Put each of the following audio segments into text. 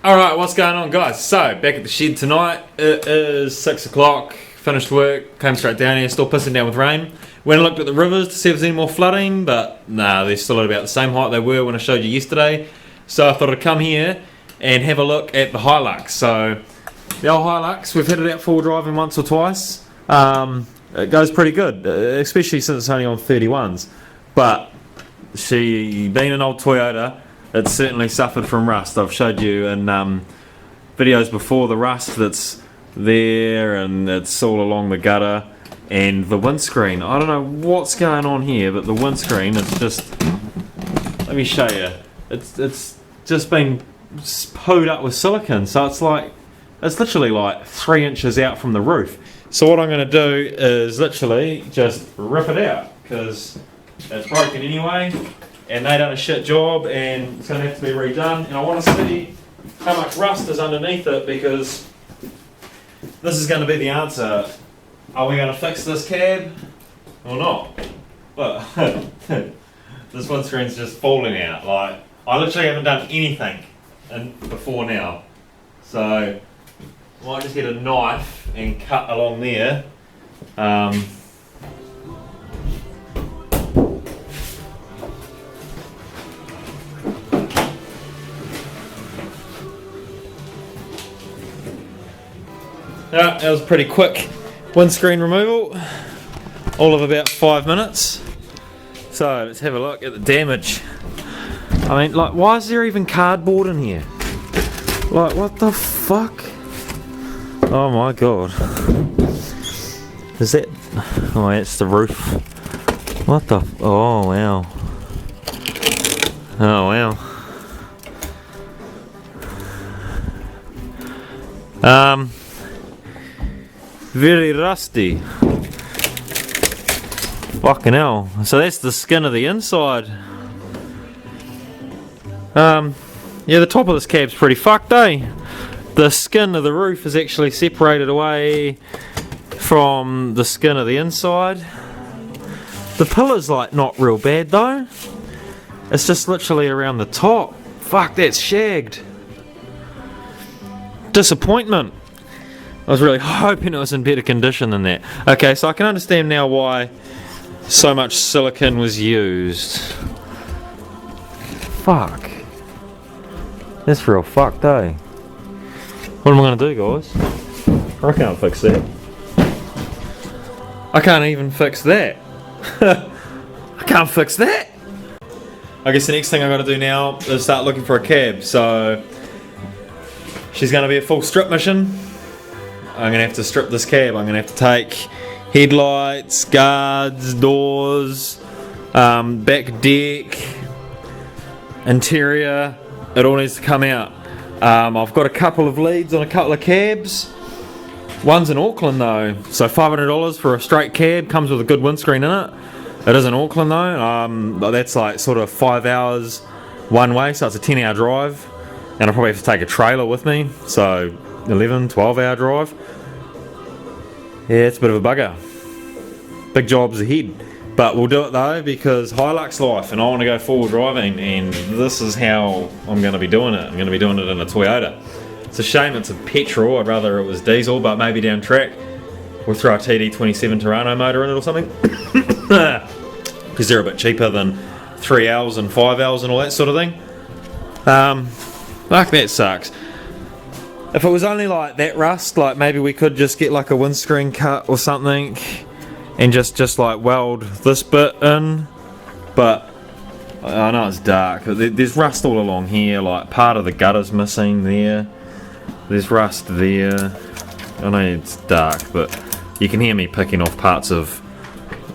Alright, what's going on, guys? So, back at the shed tonight. It is 6 o'clock, finished work, came straight down here, still pissing down with rain. Went and looked at the rivers to see if there's any more flooding, but nah, they're still at about the same height they were when I showed you yesterday. So I thought I'd come here and have a look at the HILUX. So, the old HILUX, we've had it out full driving once or twice. It goes pretty good, especially since it's only on 31s. But, she, being an old Toyota, it's certainly suffered from rust. I've showed you in videos before the rust that's there, and it's all along the gutter and the windscreen. I don't know what's going on here, but the windscreen, it's just, let me show you, it's just been pooed up with silicone, so it's literally like 3 inches out from the roof. So what I'm going to do is literally just rip it out, because it's broken anyway and they done a shit job and it's going to have to be redone, and I want to see how much rust is underneath it, because this is going to be the answer. Are we going to fix this cab or not? Look, this windscreen's just falling out. Like, I literally haven't done anything before now, so I might just get a knife and cut along there. Yeah, that was pretty quick windscreen removal, all of about 5 minutes. So let's have a look at the damage. I mean, like, why is there even cardboard in here? Like, what the fuck? Oh my god. Is that... oh, that's the roof. What the... oh wow. Oh wow. Very rusty. Fucking hell. So that's the skin of the inside. Yeah, the top of this cab's pretty fucked, eh? The skin of the roof is actually separated away from the skin of the inside. The pillar's like not real bad though. It's just literally around the top. Fuck, that's shagged. Disappointment. I was really hoping it was in better condition than that. Okay, so I can understand now why so much silicone was used. Fuck. That's real fucked, eh? What am I going to do, guys? I can't fix that. I can't even fix that. I can't fix that. I guess the next thing I've got to do now is start looking for a cab. So, she's going to be a full strip mission. I'm going to have to strip this cab. I'm going to have to take headlights, guards, doors, back deck, interior. It all needs to come out. I've got a couple of leads on a couple of cabs. One's in Auckland though, so $500 for a straight cab, comes with a good windscreen in it. It is in Auckland though. That's like sort of 5 hours one way, so it's a 10-hour drive, and I'll probably have to take a trailer with me, so 11, 12-hour drive. Yeah, it's a bit of a bugger. Big jobs ahead. But we'll do it though, because HILUX life, and I want to go forward driving, and this is how I'm going to be doing it. I'm going to be doing it in a Toyota. It's a shame it's a petrol. I'd rather it was diesel, but maybe down track we'll throw a TD27 Toronto motor in it or something. Because they're a bit cheaper than 3 hours and 5 hours and all that sort of thing. Fuck, that sucks. If it was only like that rust, like maybe we could just get like a windscreen cut or something and just like weld this bit in. But I know it's dark. There's rust all along here, like part of the gutter's missing there. There's rust there. I know it's dark, but you can hear me picking off parts of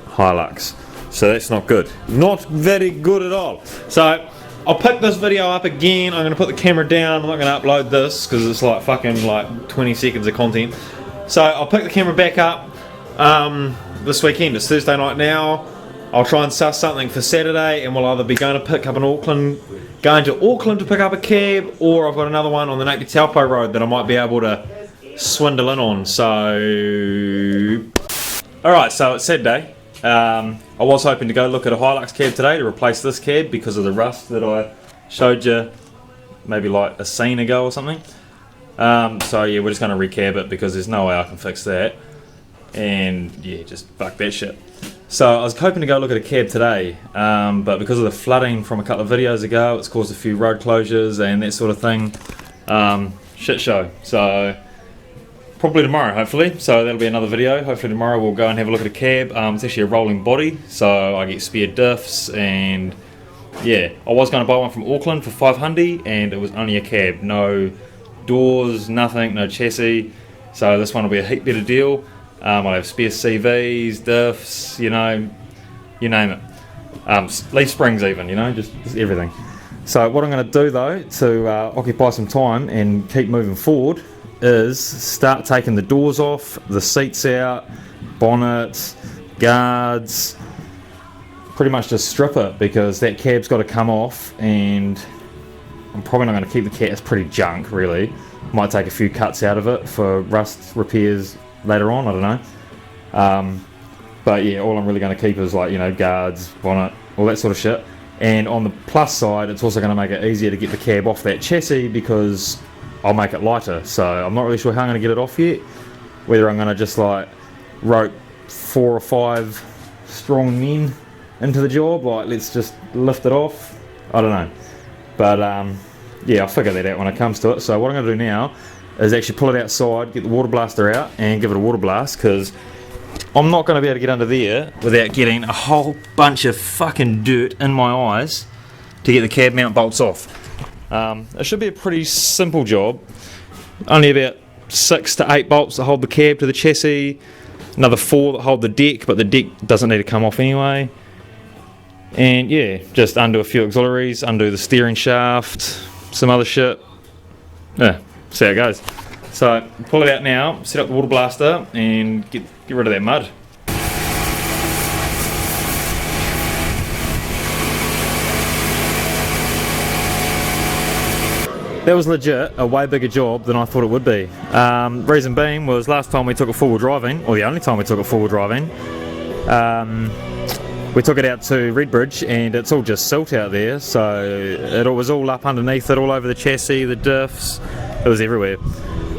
HILUX. So that's not good. Not very good at all. So I'll pick this video up again. I'm going to put the camera down. I'm not going to upload this because it's like fucking like 20 seconds of content. So I'll pick the camera back up this weekend. It's Thursday night now. I'll try and suss something for Saturday, and we'll either be going to pick up going to Auckland to pick up a cab, or I've got another one on the Napier Taupo road that I might be able to swindle in on. So, alright, so it's Saturday. I was hoping to go look at a HILUX cab today to replace this cab because of the rust that I showed you maybe like a scene ago or something. So yeah, we're just going to recab it because there's no way I can fix that. And yeah, just fuck that shit. So I was hoping to go look at a cab today, but because of the flooding from a couple of videos ago, it's caused a few road closures and that sort of thing. Shit show. So probably tomorrow, hopefully. So that'll be another video. Hopefully tomorrow we'll go and have a look at a cab. It's actually a rolling body, so I get spare diffs, and yeah, I was going to buy one from Auckland for $500, and it was only a cab, no doors, nothing, no chassis. So this one will be a heap better deal. I'll have spare CVs, diffs, you know, you name it. Leaf springs even, you know, just everything. So what I'm going to do though, to occupy some time and keep moving forward, is start taking the doors off, the seats out, bonnets, guards, pretty much just strip it, because that cab's got to come off, and I'm probably not going to keep the cab. It's pretty junk really. Might take a few cuts out of it for rust repairs later on, I don't know. But yeah, all I'm really going to keep is, like, you know, guards, bonnet, all that sort of shit. And on the plus side, it's also going to make it easier to get the cab off that chassis, because I'll make it lighter. So I'm not really sure how I'm going to get it off yet. Whether I'm going to just like rope 4 or 5 strong men into the job, like let's just lift it off, I don't know. But yeah, I'll figure that out when it comes to it. So what I'm going to do now is actually pull it outside, get the water blaster out and give it a water blast, because I'm not going to be able to get under there without getting a whole bunch of fucking dirt in my eyes to get the cab mount bolts off. It should be a pretty simple job. Only about 6 to 8 bolts that hold the cab to the chassis, another 4 that hold the deck, but the deck doesn't need to come off anyway. And yeah, just undo a few auxiliaries, undo the steering shaft, some other shit. Yeah, see how it goes. So pull it out now, set up the water blaster and get rid of that mud. That was legit a way bigger job than I thought it would be. Reason being was last time we took it forward driving, or the only time we took it forward driving, we took it out to Redbridge and it's all just silt out there, so it was all up underneath it, all over the chassis, the diffs, it was everywhere.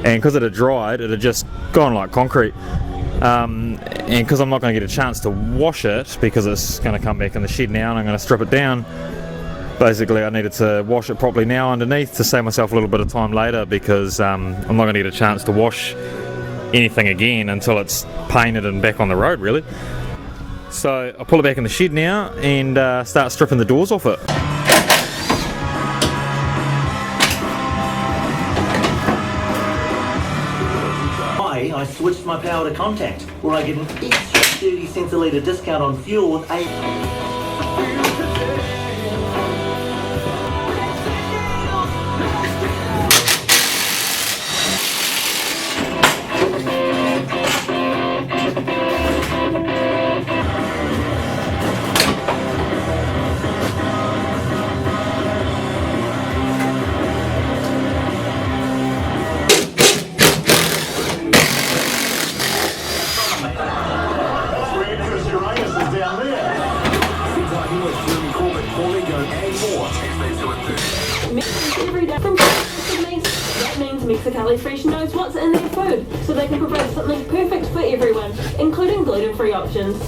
And because it had dried, it had just gone like concrete. And because I'm not going to get a chance to wash it, because it's going to come back in the shed now and I'm going to strip it down, basically I needed to wash it properly now underneath to save myself a little bit of time later, because I'm not going to get a chance to wash anything again until it's painted and back on the road really. So I'll pull it back in the shed now and start stripping the doors off it. I switched my power to contact, where I get an extra 30 cents a litre discount on fuel with Mexicali Fresh knows what's in their food, so they can provide something perfect for everyone, including gluten-free options.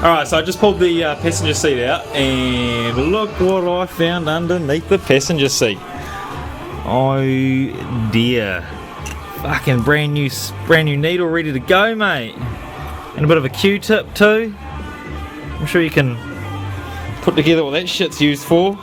Alright, so I just pulled the passenger seat out, and look what I found underneath the passenger seat. Oh dear. Fucking brand new needle ready to go, mate. And a bit of a Q-tip too. I'm sure you can put together what that shit's used for.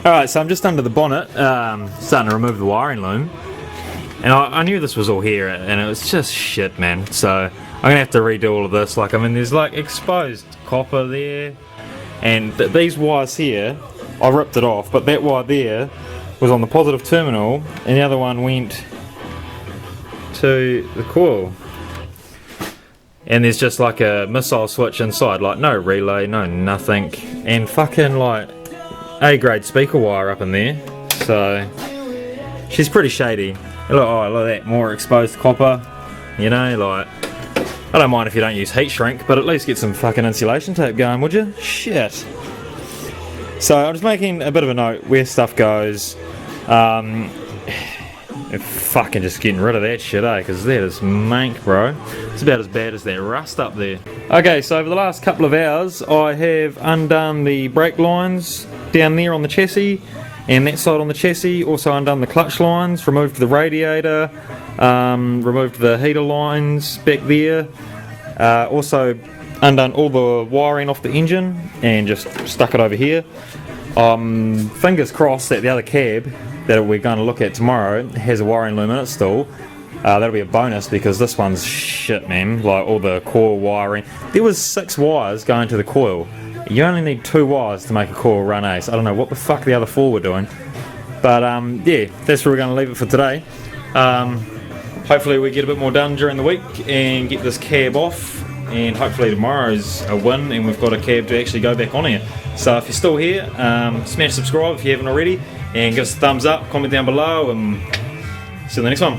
Alright, so I'm just under the bonnet, starting to remove the wiring loom. And I knew this was all here, and it was just shit, man. So I'm gonna have to redo all of this. Like, I mean, there's like exposed copper there, and these wires here, I ripped it off, but that wire there was on the positive terminal, and the other one went to the coil. And there's just like a missile switch inside, like no relay, no nothing, and fucking like A-grade speaker wire up in there. So she's pretty shady. Look, oh, look at that, more exposed copper. You know, like, I don't mind if you don't use heat shrink, but at least get some fucking insulation tape going, would you? Shit. So I'm just making a bit of a note where stuff goes. Fucking just getting rid of that shit, eh? Because that is mank, bro. It's about as bad as that rust up there. Okay, so over the last couple of hours, I have undone the brake lines down there on the chassis, and that side on the chassis. Also undone the clutch lines, removed the radiator, removed the heater lines back there. Also undone all the wiring off the engine and just stuck it over here. Fingers crossed that the other cab that we're going to look at tomorrow has a wiring loom in it still. That'll be a bonus because this one's shit, man. Like all the coil wiring. There was 6 wires going to the coil. You only need 2 wires to make a coil run ace. I don't know what the fuck the other 4 were doing. But yeah, that's where we're going to leave it for today. Hopefully we get a bit more done during the week and get this cab off. And hopefully tomorrow's a win and we've got a cab to actually go back on here. So if you're still here, smash subscribe if you haven't already, and give us a thumbs up, comment down below, and see you in the next one.